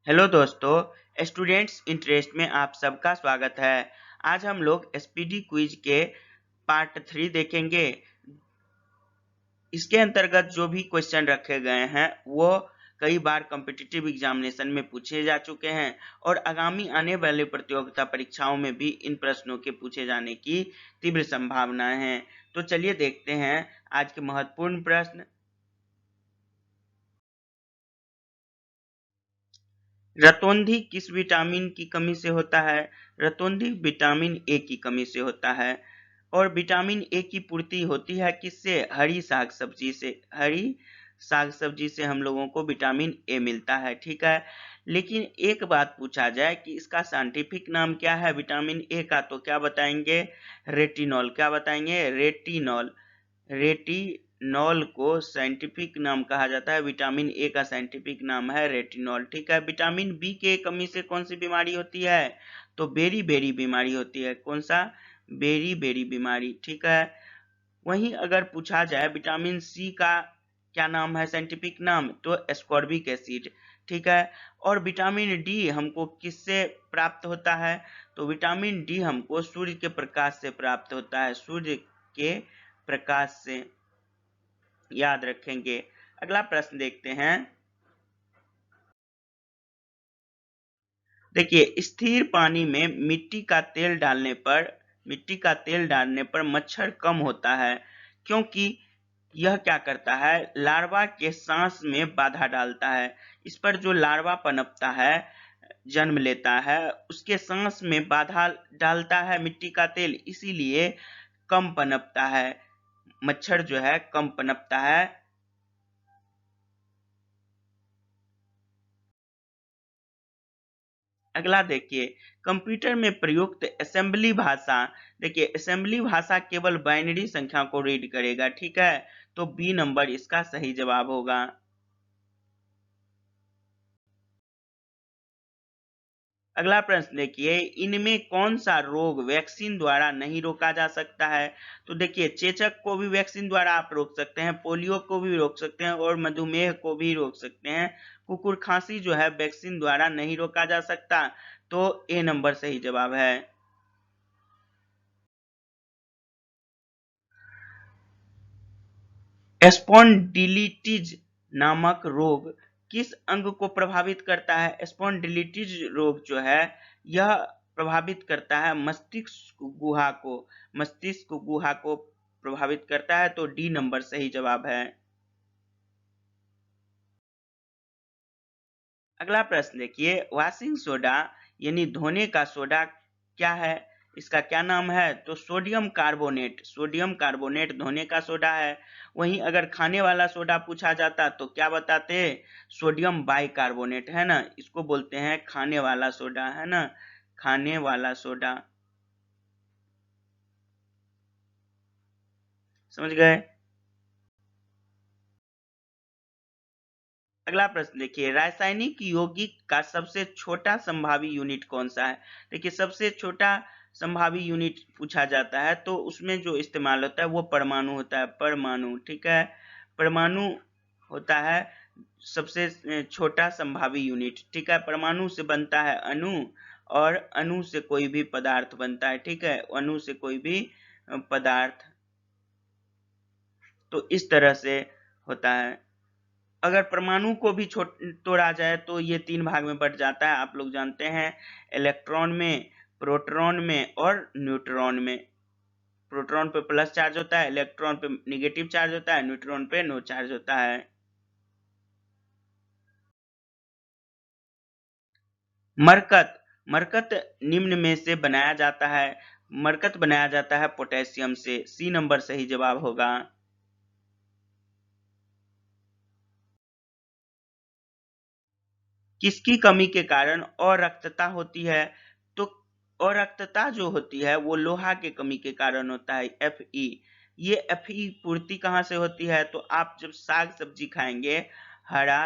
Hello दोस्तों, students interest में आप सबका स्वागत है। आज हम लोग एसपीडी क्विज के पार्ट 3 देखेंगे। इसके अंतर्गत जो भी क्वेश्चन रखे गए हैं वो कई बार कॉम्पिटिटिव एग्जामिनेशन में पूछे जा चुके हैं और आगामी आने वाले प्रतियोगिता परीक्षाओं में भी इन प्रश्नों के पूछे जाने की तीव्र संभावनाएं हैं। तो चलिए देखते हैं आज के महत्वपूर्ण प्रश्न। रतौंधी किस विटामिन की कमी से होता है? रतौंधी विटामिन ए की कमी से होता है। और विटामिन ए की पूर्ति होती है किससे? हरी साग सब्जी से। हरी साग सब्जी से हम लोगों को विटामिन ए मिलता है, ठीक है। लेकिन एक बात पूछा जाए कि इसका साइंटिफिक नाम क्या है विटामिन ए का, तो क्या बताएंगे? रेटिनॉल। क्या बताएंगे? रेटिनॉल। रेटिनॉल को साइंटिफिक नाम कहा जाता है। विटामिन ए का साइंटिफिक नाम है रेटिनॉल, ठीक है। विटामिन बी के कमी से कौन सी बीमारी होती है? तो बेरी बेरी बीमारी होती है। कौन सा? बेरी बेरी बीमारी, ठीक है। वहीं अगर पूछा जाए विटामिन सी का क्या नाम है साइंटिफिक नाम, तो एस्कॉर्बिक एसिड, ठीक है। और विटामिन डी हमको किससे प्राप्त होता है? तो विटामिन डी हमको सूर्य के प्रकाश से प्राप्त होता है। सूर्य के प्रकाश से, याद रखेंगे। अगला प्रश्न देखते हैं। देखिए, स्थिर पानी में मिट्टी का तेल डालने पर मच्छर कम होता है, क्योंकि यह क्या करता है? लार्वा के सांस में बाधा डालता है। इस पर जो लार्वा पनपता है, जन्म लेता है, उसके सांस में बाधा डालता है मिट्टी का तेल, इसीलिए कम पनपता है। मच्छर जो है कम पनपता है। अगला देखिए, कंप्यूटर में प्रयुक्त असेंबली भाषा। देखिए, असेंबली भाषा केवल बाइनरी संख्या को रीड करेगा, ठीक है। तो बी नंबर इसका सही जवाब होगा। अगला प्रश्न देखिए, इनमें कौन सा रोग वैक्सीन द्वारा नहीं रोका जा सकता है? तो देखिए, चेचक को भी वैक्सीन द्वारा आप रोक सकते हैं, पोलियो को भी रोक सकते हैं और मधुमेह को भी रोक सकते हैं। कुकुर खांसी जो है वैक्सीन द्वारा नहीं रोका जा सकता, तो ए नंबर सही जवाब है। स्पॉन्डिलिटिज नामक रोग किस अंग को प्रभावित करता है? स्पॉन्डिलिटिज रोग जो है यह प्रभावित करता है मस्तिष्क गुहा को प्रभावित करता है, तो डी नंबर सही जवाब है। अगला प्रश्न देखिए, वॉशिंग सोडा यानी धोने का सोडा क्या है? इसका क्या नाम है? तो सोडियम कार्बोनेट धोने का सोडा है। वहीं अगर खाने वाला सोडा पूछा जाता तो क्या बताते? सोडियम बाइकार्बोनेट, है ना। इसको बोलते हैं खाने वाला सोडा, है ना, खाने वाला सोडा। समझ गए? अगला प्रश्न देखिए, रासायनिक यौगिक का सबसे छोटा संभावी यूनिट कौन सा है? देखिए, सबसे छोटा संभावी यूनिट पूछा जाता है तो उसमें जो इस्तेमाल होता है वो परमाणु होता है। परमाणु, ठीक है। परमाणु होता है सबसे छोटा संभावी यूनिट, ठीक है। परमाणु से बनता है अणु, और अणु से कोई भी पदार्थ बनता है, ठीक है। अणु से कोई भी पदार्थ, तो इस तरह से होता है। अगर परमाणु को भी तोड़ा जाए तो ये 3 भाग में बट जाता है, आप लोग जानते हैं। इलेक्ट्रॉन में, प्रोटॉन में और न्यूट्रॉन में। प्रोटॉन पे प्लस चार्ज होता है, इलेक्ट्रॉन पे निगेटिव चार्ज होता है, न्यूट्रॉन पे नो चार्ज होता है। मरकत। मरकत निम्न में से बनाया जाता है। मरकत बनाया जाता है पोटेशियम से। सी नंबर सही जवाब होगा। किसकी कमी के कारण अरक्तता होती है? तो अरक्तता जो होती है वो लोहा के कमी के कारण होता है, Fe। ये Fe पूर्ति कहाँ से होती है? तो आप जब साग सब्जी खाएंगे, हरा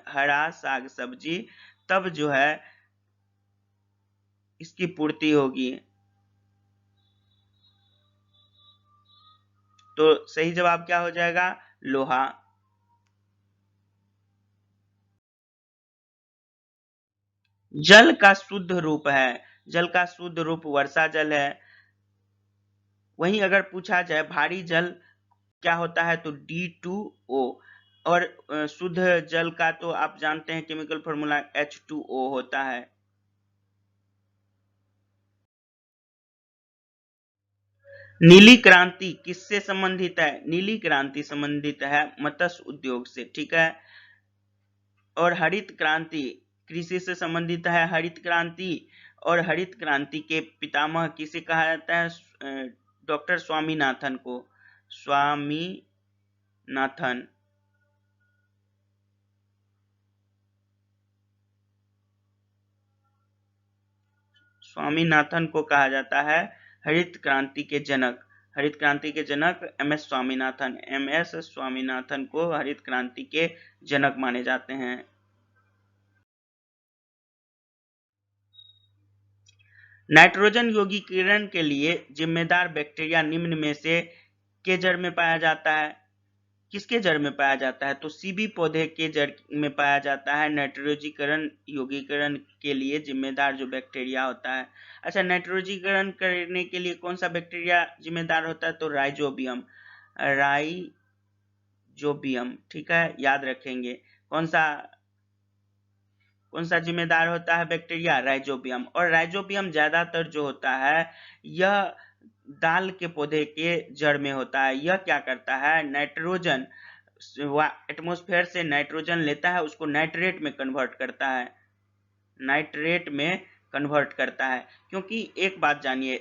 हरा साग सब्जी, तब जो है इसकी पूर्ति होगी। तो सही जवाब क्या हो जाएगा? लोहा। जल का शुद्ध रूप है, जल का शुद्ध रूप वर्षा जल है। वहीं अगर पूछा जाए भारी जल क्या होता है तो D2O। और शुद्ध जल का तो आप जानते हैं केमिकल फॉर्मूला H2O होता है। नीली क्रांति किससे संबंधित है? नीली क्रांति संबंधित है मत्स्य उद्योग से, ठीक है। और हरित क्रांति कृषि से संबंधित है, हरित क्रांति। और हरित क्रांति के पितामह किसे कहा जाता है? डॉक्टर स्वामीनाथन को, स्वामीनाथन। स्वामीनाथन को कहा जाता है हरित क्रांति के जनक। हरित क्रांति के जनक MS स्वामीनाथन, MS स्वामीनाथन को हरित क्रांति के जनक माने जाते हैं। नाइट्रोजन यौगिकीकरण के लिए जिम्मेदार बैक्टीरिया निम्न में से के जड़ में पाया जाता है? किसके जड़ में पाया जाता है? तो सीबी पौधे के जड़ में पाया जाता है नाइट्रोजीकरण यौगिकीकरण के लिए जिम्मेदार जो बैक्टीरिया होता है। अच्छा, नाइट्रोजीकरण करने के लिए कौन सा बैक्टीरिया जिम्मेदार होता है? तो राइजोबियम, राइजोबियम, ठीक है, याद रखेंगे। कौन सा जिम्मेदार होता है बैक्टीरिया? राइजोबियम। और राइजोबियम ज्यादातर जो होता है यह दाल के पौधे के जड़ में होता है। यह क्या करता है? नाइट्रोजन, एटमॉस्फेयर से नाइट्रोजन लेता है, उसको नाइट्रेट में कन्वर्ट करता है, नाइट्रेट में कन्वर्ट करता है। क्योंकि एक बात जानिए,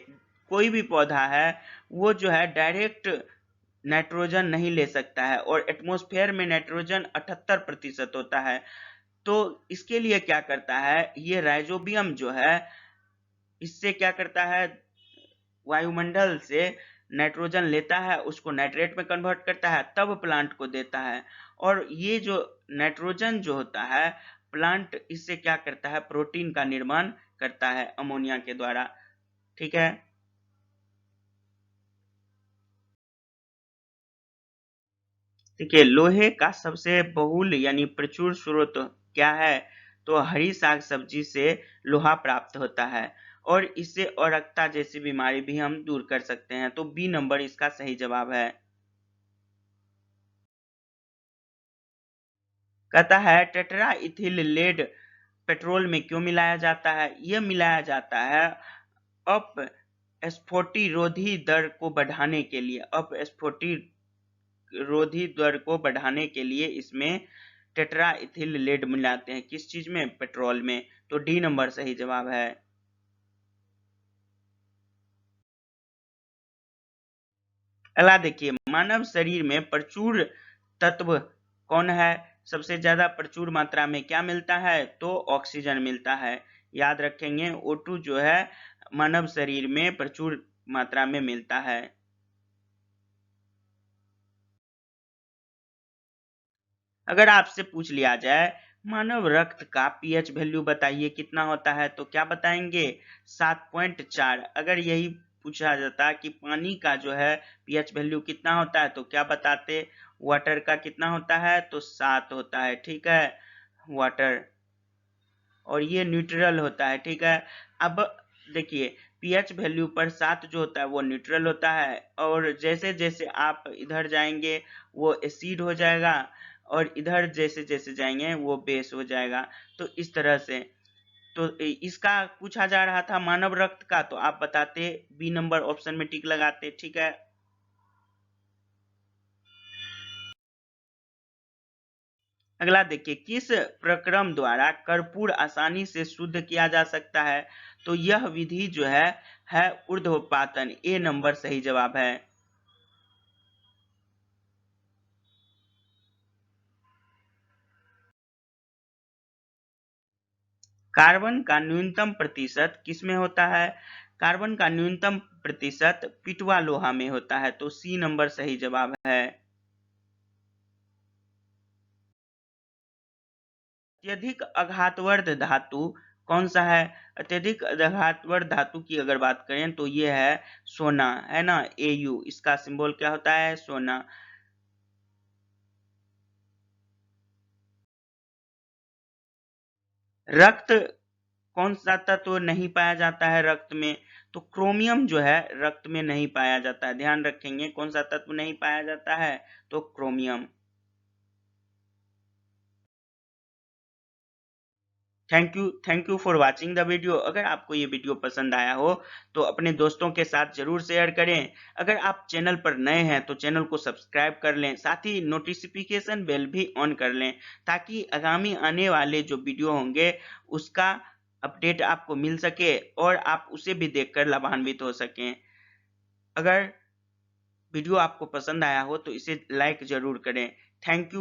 कोई भी पौधा है वो जो है डायरेक्ट नाइट्रोजन नहीं ले सकता है, और एटमॉस्फेयर में नाइट्रोजन 78% होता है। तो इसके लिए क्या करता है, ये राइजोबियम जो है इससे क्या करता है, वायुमंडल से नाइट्रोजन लेता है, उसको नाइट्रेट में कन्वर्ट करता है, तब प्लांट को देता है। और ये जो नाइट्रोजन जो होता है, प्लांट इससे क्या करता है, प्रोटीन का निर्माण करता है अमोनिया के द्वारा, ठीक है। देखिए, लोहे का सबसे बहुल यानी प्रचुर स्रोत क्या है? तो हरी साग सब्जी से लोहा प्राप्त होता है, और इससे औरक्ता जैसी बीमारी भी हम दूर कर सकते हैं। तो बी नंबर इसका सही जवाब है। कहता है टेट्रा इथिल लेड पेट्रोल में क्यों मिलाया जाता है? यह मिलाया जाता है अपस्फोटिरोधी दर को बढ़ाने के लिए। अपस्फोटिरोधी दर को बढ़ाने के लिए इसमें टेट्रा इथिल लेड मिलाते हैं। किस चीज में? पेट्रोल में। तो डी नंबर सही जवाब है। अगला देखिए, मानव शरीर में प्रचुर तत्व कौन है? सबसे ज्यादा प्रचुर मात्रा में क्या मिलता है? तो ऑक्सीजन मिलता है। याद रखेंगे, O2 जो है मानव शरीर में प्रचुर मात्रा में मिलता है। अगर आपसे पूछ लिया जाए मानव रक्त का पीएच वैल्यू बताइए कितना होता है, तो क्या बताएंगे? 7.4। अगर यही पूछा जाता कि पानी का जो है पीएच वैल्यू कितना होता है, तो क्या बताते? वाटर का कितना होता है? तो 7 होता है, ठीक है, वाटर। और ये न्यूट्रल होता है, ठीक है। अब देखिए, पीएच वैल्यू पर 7 जो होता है वो न्यूट्रल होता है, और जैसे जैसे आप इधर जाएंगे वो एसिड हो जाएगा, और इधर जैसे जैसे जाएंगे वो बेस हो जाएगा। तो इस तरह से, तो इसका पूछा जा रहा था मानव रक्त का, तो आप बताते बी नंबर ऑप्शन में टिक लगाते, ठीक है। अगला देखिए, किस प्रक्रम द्वारा कर्पूर आसानी से शुद्ध किया जा सकता है? तो यह विधि जो है ऊर्ध्वपातन। ए नंबर सही जवाब है। कार्बन का न्यूनतम प्रतिशत किसमें होता है? कार्बन का न्यूनतम प्रतिशत पिटवा लोहा में होता है। तो सी नंबर सही जवाब है। अत्यधिक आघातवर्ध धातु कौन सा है? अत्यधिक आघातवर्ध धातु की अगर बात करें तो ये है सोना, है ना, Au। इसका सिंबल क्या होता है? सोना। रक्त कौन सा तत्व नहीं पाया जाता है रक्त में? तो क्रोमियम जो है रक्त में नहीं पाया जाता है। ध्यान रखेंगे, कौन सा तत्व नहीं पाया जाता है? तो chromium. Thank you for watching the video. अगर आपको ये वीडियो पसंद आया हो तो अपने दोस्तों के साथ जरूर शेयर करें। अगर आप चैनल पर नए हैं तो चैनल को सब्सक्राइब कर लें, साथ ही नोटिफिकेशन बेल भी ऑन कर लें, ताकि आगामी आने वाले जो वीडियो होंगे उसका अपडेट आपको मिल सके और आप उसे भी देखकर लाभान्वित हो सकें। अगर वीडियो आपको पसंद आया हो तो इसे लाइक जरूर करें। Thank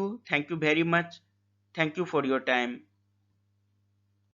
you very much. Thank you for your time.